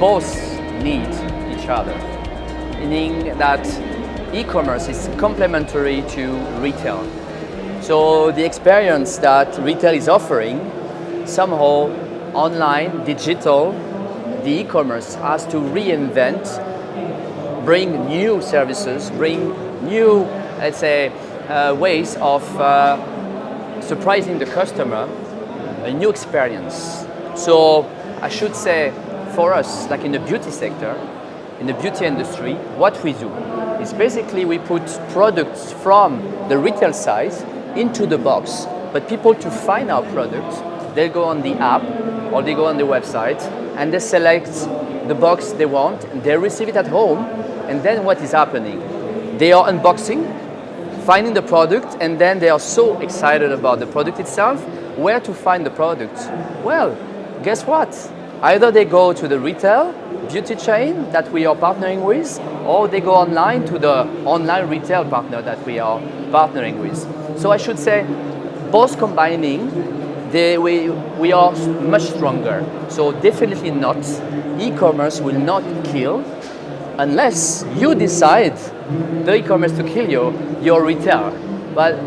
both need each other, meaning that e-commerce is complementary to retail. So the experience that retail is offering, somehow online, digital, the e-commerce has to reinvent, bring new services, bring new, let's say, ways of surprising the customer, a new experience. So I should say, for us, like in the beauty sector, in the beauty industry, what we do is basically we put products from the retail side into the box. But people, to find our products, they go on the app or they go on the website and they select the box they want and they receive it at home. And then what is happening? They are unboxing, finding the product, and then they are so excited about the product itself. Where to find the product? Well, guess what? Either they go to the retail beauty chain that we are partnering with, or they go online to the online retail partner that we are partnering with. So I should say, both combining, we are much stronger. So definitely not, e-commerce will not kill unless you decide the e-commerce to kill your retail. But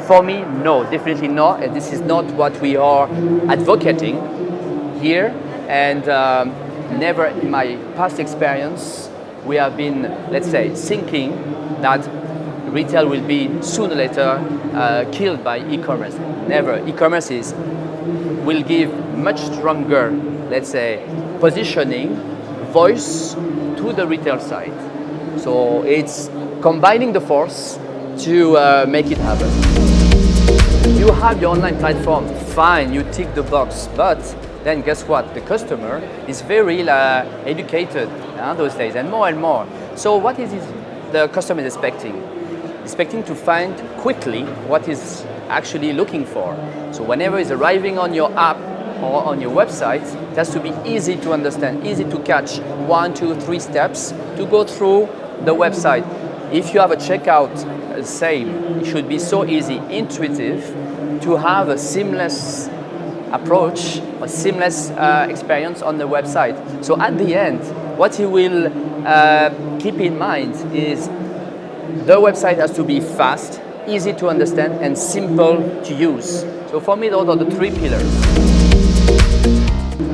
for me, no, definitely not. And this is not what we are advocating here. And never in my past experience, we have been, let's say, thinking that retail will be sooner or later killed by e-commerce. Never. E-commerce will give much stronger, let's say, positioning, voice to the retail side. So it's combining the force to make it happen. You have your online platform, fine, you tick the box, but then guess what? The customer is very educated those days, and more. So what is the customer is expecting? Expecting to find quickly what is actually looking for. So whenever it's arriving on your app or on your website, it has to be easy to understand, easy to catch 1, 2, 3 steps to go through the website. If you have a checkout, same, it should be so easy, intuitive, to have a seamless approach, a seamless experience on the website. So at the end, what you will keep in mind is the website has to be fast, easy to understand, and simple to use. So for me, those are the 3 pillars.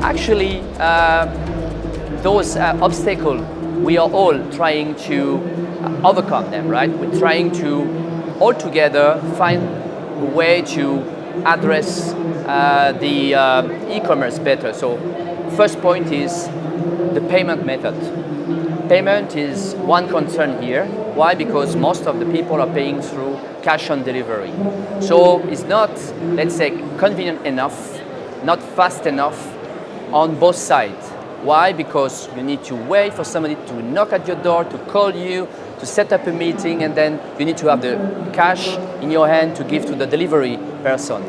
Actually, those obstacles, we are all trying to overcome them, right? We're trying to all together find a way to address the e-commerce better. So first point is the payment method. Payment is one concern here. Why? Because most of the people are paying through cash on delivery. So it's not, let's say, convenient enough, not fast enough on both sides. Why? Because you need to wait for somebody to knock at your door, to call you, to set up a meeting, and then you need to have the cash in your hand to give to the delivery person.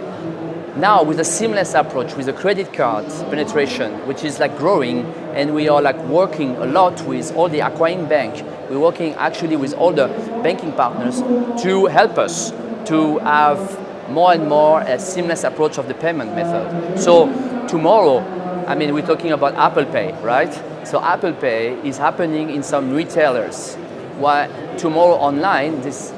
Now, with a seamless approach, with a credit card penetration, which is like growing, and we are like working a lot with all the acquiring bank, we're working actually with all the banking partners to help us to have more and more a seamless approach of the payment method. So tomorrow, I mean, we're talking about Apple Pay, right? So Apple Pay is happening in some retailers. While tomorrow online, this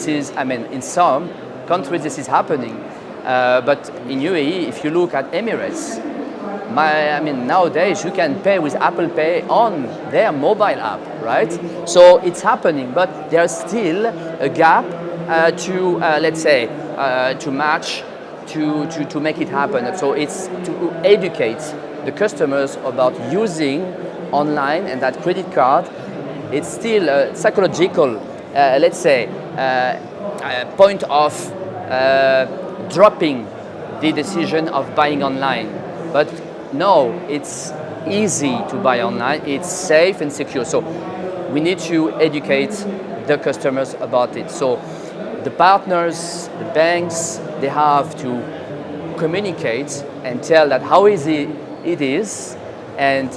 is, I mean, in some countries this is happening. But in UAE, if you look at Emirates, nowadays you can pay with Apple Pay on their mobile app, right? So it's happening, but there's still a gap to, let's say, to match, to make it happen. So it's to educate the customers about using online and that credit card. It's still a psychological, let's say, point of dropping the decision of buying online. But no, it's easy to buy online, it's safe and secure. So we need to educate the customers about it. So the partners, the banks, they have to communicate and tell that how easy it is, and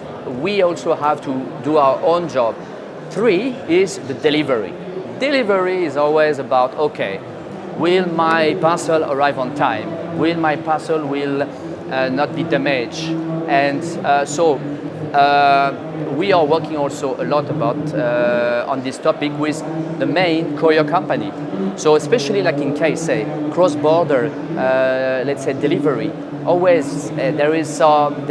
we also have to do our own job. 3 is the delivery. Delivery is always about, okay, will my parcel arrive on time? Will my parcel not be damaged? And so we are working also a lot about on this topic with the main courier company. So especially like in case, say, cross-border, let's say delivery, always there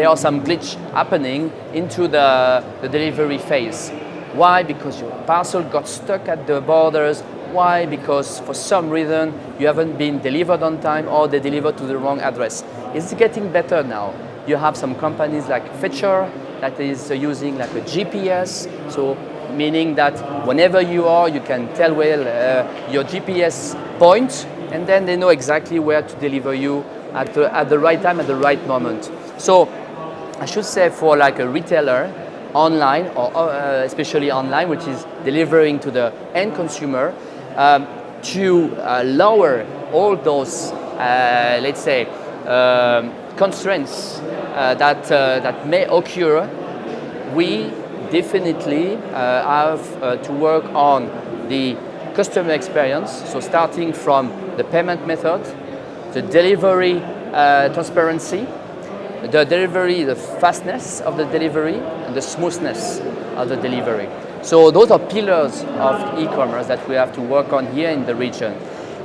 are some glitch happening into the delivery phase. Why? Because your parcel got stuck at the borders. Why? Because for some reason you haven't been delivered on time or they delivered to the wrong address. It's getting better now. You have some companies like Fetcher that is using like a GPS, so meaning that whenever you are, you can tell well your GPS point, and then they know exactly where to deliver you at the right time, at the right moment. So I should say for like a retailer, online or especially online, which is delivering to the end consumer, to lower all those, let's say, constraints that may occur, we definitely have to work on the customer experience. So starting from the payment method, the delivery transparency, the fastness of the delivery, and the smoothness of the delivery. So those are pillars of e-commerce that we have to work on here in the region.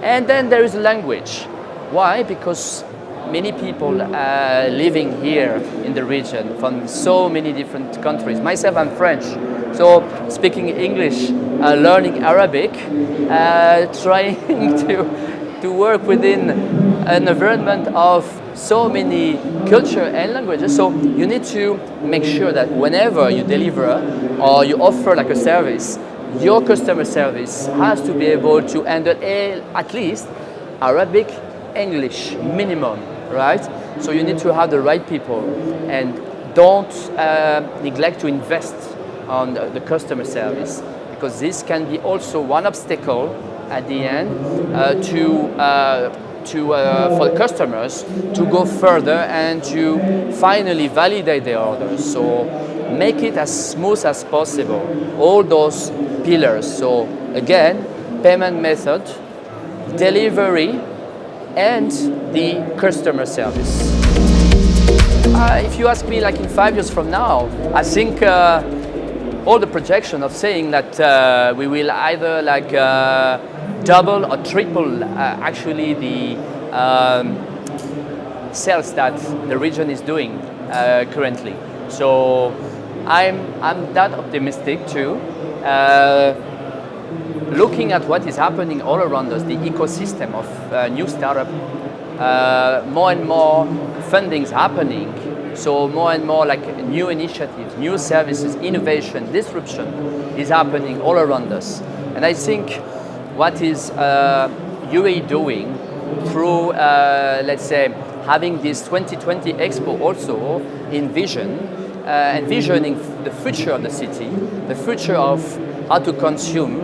And then there is language. Why? Because many people living here in the region from so many different countries. Myself, I'm French, so speaking English, learning Arabic, trying to work within an environment of so many culture and languages. So you need to make sure that whenever you deliver or you offer like a service, your customer service has to be able to handle at least Arabic, English, minimum, right? So you need to have the right people, and don't neglect to invest on the customer service, because this can be also one obstacle at the end for the customers to go further and to finally validate their orders. So make it as smooth as possible, all those pillars. So again, payment method, delivery, and the customer service. If you ask me, like in 5 years from now, I think all the projection of saying that we will either like double or triple actually the sales that the region is doing currently. So I'm that optimistic too. Looking at what is happening all around us, the ecosystem of new startup, more and more funding's happening. So more and more like new initiatives, new services, innovation, disruption is happening all around us. And I think what is UAE doing through, let's say, having this 2020 Expo also envisioning the future of the city, the future of how to consume,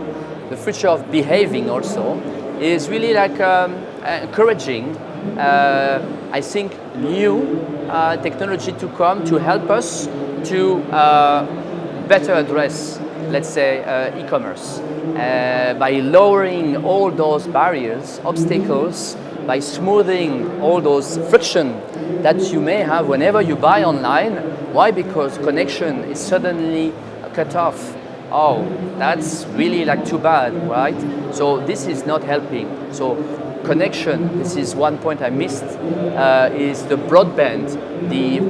the future of behaving also, is really like encouraging, I think, new technology to come to help us to better address, let's say, e-commerce by lowering all those barriers, obstacles, by smoothing all those friction that you may have whenever you buy online. Why? Because connection is suddenly cut off. Oh, that's really like too bad, right? So this is not helping. So connection, this is one point I missed, is the broadband.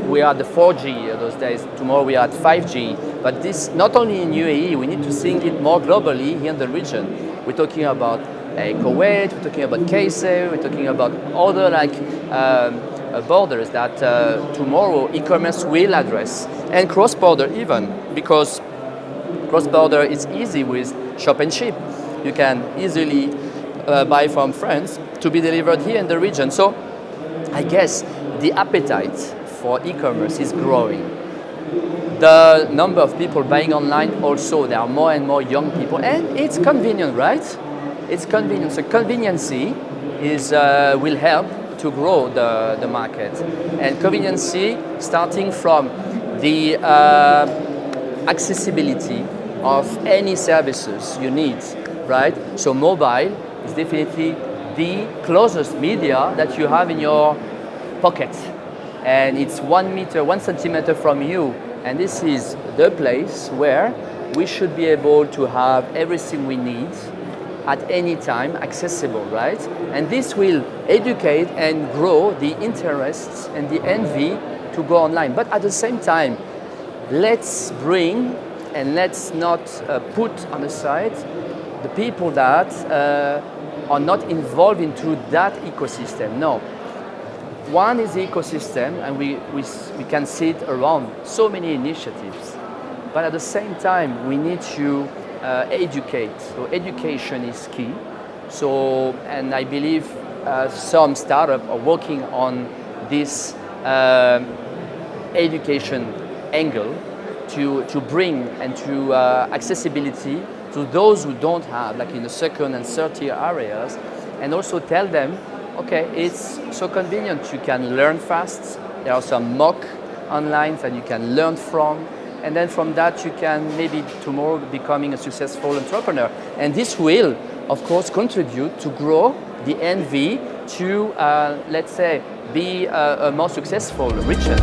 We are the 4G those days, tomorrow we are at 5G. But this, not only in UAE, we need to think it more globally here in the region. We're talking about Kuwait, we're talking about KSA, we're talking about other like borders that tomorrow e-commerce will address. And cross-border even, because cross-border is easy with Shop and Ship. You can easily buy from France to be delivered here in the region. So I guess the appetite for e-commerce is growing. The number of people buying online also, there are more and more young people, and it's convenient, right? It's convenient. So conveniency is will help to grow the market. And conveniency starting from the accessibility of any services you need, right? So mobile is definitely the closest media that you have in your pocket. And it's 1 meter, 1 centimeter from you And this is the place where we should be able to have everything we need at any time accessible, right? And this will educate and grow the interests and the envy to go online. But at the same time, let's bring and let's not put on the side the people that are not involved into that ecosystem. No. One is the ecosystem, and we can see it around so many initiatives. But at the same time, we need to educate. So education is key. So, and I believe some startups are working on this education angle to bring and to accessibility to those who don't have, like in the second and third tier areas, and also tell them, okay, it's so convenient, you can learn fast, there are some mock online that you can learn from, and then from that you can maybe tomorrow becoming a successful entrepreneur. And this will, of course, contribute to grow the envy to, let's say, be a more successful, richer.